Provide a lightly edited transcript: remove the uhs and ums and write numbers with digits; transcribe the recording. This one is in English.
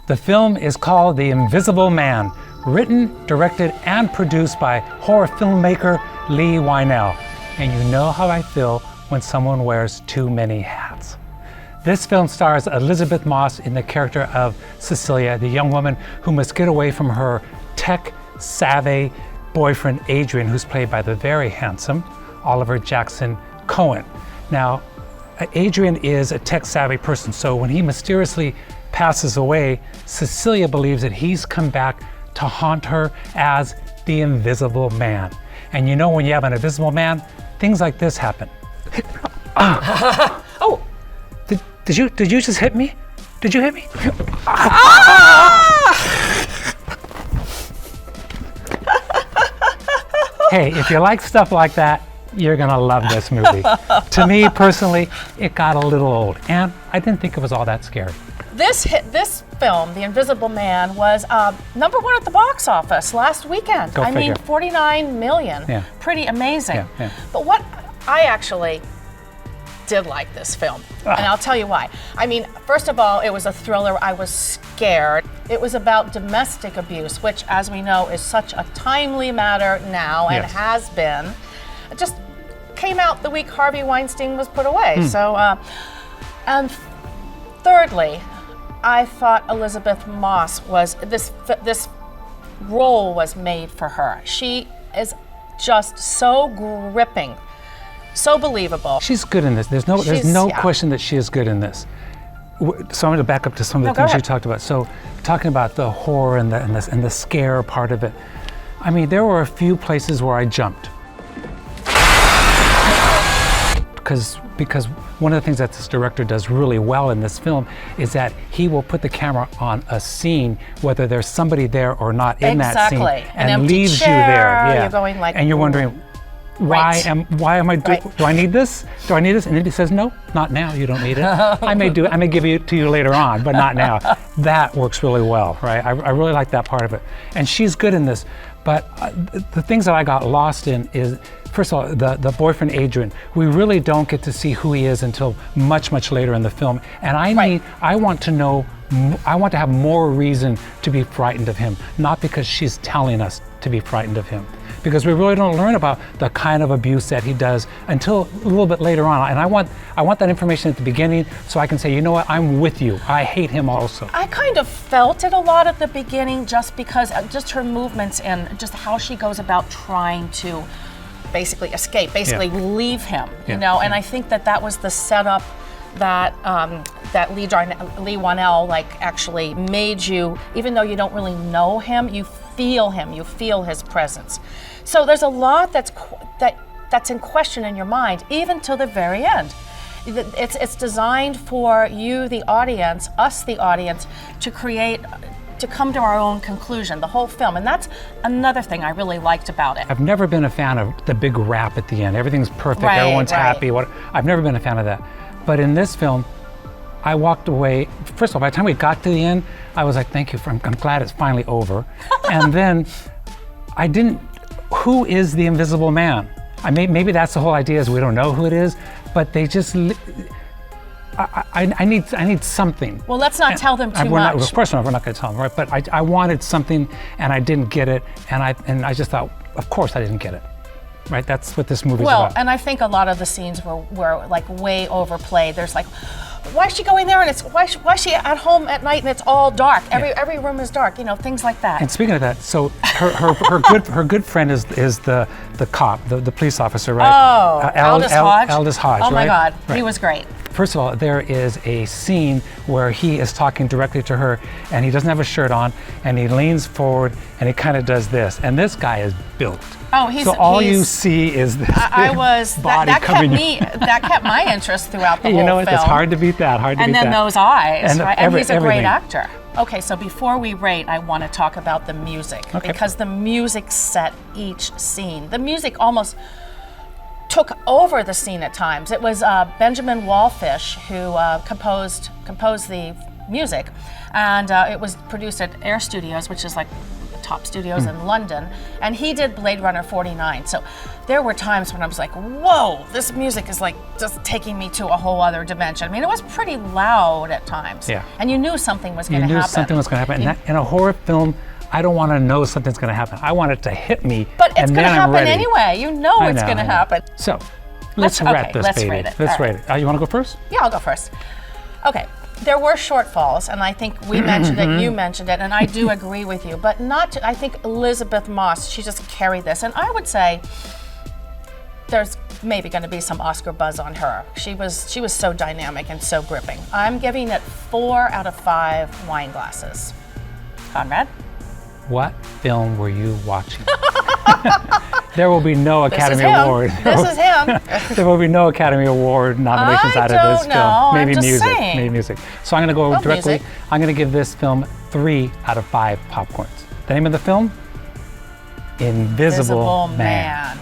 The film is called The Invisible Man, written, directed, and produced by horror filmmaker Lee Wynell. And you know how I feel when someone wears too many hats. This film stars Elisabeth Moss in the character of Cecilia, the young woman who must get away from her tech-savvy boyfriend Adrian, who's played by the very handsome Oliver Jackson Cohen. Now, Adrian is a tech-savvy person, so when he mysteriously passes away, Cecilia believes that he's come back to haunt her as the Invisible Man. And you know, when you have an invisible man, things like this happen. Oh! Did you just hit me? Did you hit me? Hey, if you like stuff like that, you're gonna love this movie. To me personally, it got a little old, and I didn't think it was all that scary. This film, The Invisible Man, was #1 at the box office last weekend. Go figure. I mean, 49 million. Yeah. Pretty amazing. Yeah. But what I actually did like this film, and I'll tell you why. I mean, first of all, it was a thriller. I was scared. It was about domestic abuse, which, as we know, is such a timely matter now and Yes. has been. It just came out the week Harvey Weinstein was put away. So, and thirdly, I thought Elisabeth Moss was, this role was made for her. She is just so gripping, so believable. She's good in this. There's no question that she is good in this. So I'm going to back up to some of the things you talked about. So, talking about the horror and the scare part of it. I mean, there were a few places where I jumped. Because one of the things that this director does really well in this film is that he will put the camera on a scene, whether there's somebody there or not in that scene, and leaves chair, you there. Yeah. You're going like, and you're wondering, why am I do I need this? Do I need this? And then he says, no, not now. You don't need it. I may give it to you later on, but not now. That works really well, right? I really like that part of it, and she's good in this. But the things that I got lost in is, first of all, the boyfriend Adrian. We really don't get to see who he is until much later in the film, and I want to know. I want to have more reason to be frightened of him, not because she's telling us to be frightened of him. Because we really don't learn about the kind of abuse that he does until a little bit later on. And I want that information at the beginning so I can say, you know what, I'm with you. I hate him also. I kind of felt it a lot at the beginning just because, just her movements and just how she goes about trying to basically escape, leave him, you know? And I think that was the setup that that Lee Wynell actually made you, even though you don't really know him, you feel him, you feel his presence. So there's a lot that's in question in your mind, even till the very end. It's designed for you, the audience, us, the audience, to come to our own conclusion, the whole film. And that's another thing I really liked about it. I've never been a fan of the big rap at the end. Everything's perfect, everyone's happy. I've never been a fan of that. But in this film, I walked away. First of all, by the time we got to the end, I was like, thank you, I'm glad it's finally over. And then who is the Invisible Man? Maybe that's the whole idea, is we don't know who it is, but they just, I need something. Well, let's not tell them too much. Of course not, we're not going to tell them, right? But I wanted something, and I didn't get it, and I just thought, of course I didn't get it. Right, that's what this movie's about. Well, and I think a lot of the scenes were like way overplayed. There's like, why is she going there, and it's why is she at home at night and it's all dark? Every room is dark, you know, things like that. And speaking of that, so her good friend is the cop, the police officer, right? Oh, Aldous Hodge. Aldous Hodge. Oh my God, right. He was great. First of all, there is a scene where he is talking directly to her, and he doesn't have a shirt on, and he leans forward, and he kind of does this, and this guy is built. Oh, you see is this body that kept my interest throughout the whole film. It's hard to beat that. And then those eyes, right? And he's a great everything. actor. Okay, so before we rate, I want to talk about the music, because the music set each scene. The music almost took over the scene at times. It was Benjamin Wallfish who composed the music, and it was produced at Air Studios, which is like top studios in London, and he did Blade Runner 49. So there were times when I was like, whoa, this music is like just taking me to a whole other dimension. I mean, it was pretty loud at times. Yeah. And you knew something was going to happen. You knew something was going to happen. In a horror film, I don't want to know something's going to happen. I want it to hit me, but it's and going then to I'm happen ready. anyway. You know it's going to happen. So, let's rate this baby. Rate it. Let's rate it. You want to go first? Yeah, I'll go first. Okay. There were shortfalls, and I think we mentioned it, you mentioned it, and I do agree with you. But I think Elisabeth Moss, she just carried this. And I would say there's maybe going to be some Oscar buzz on her. She was so dynamic and so gripping. I'm giving it 4 out of 5 wine glasses. Conrad? What film were you watching? There will be no Academy Award. This is him. There will be no Academy Award nominations out of this film. Maybe music. Maybe music. So I'm going to go directly. Music. I'm going to give this film 3 out of 5 popcorns. The name of the film? Invisible Man.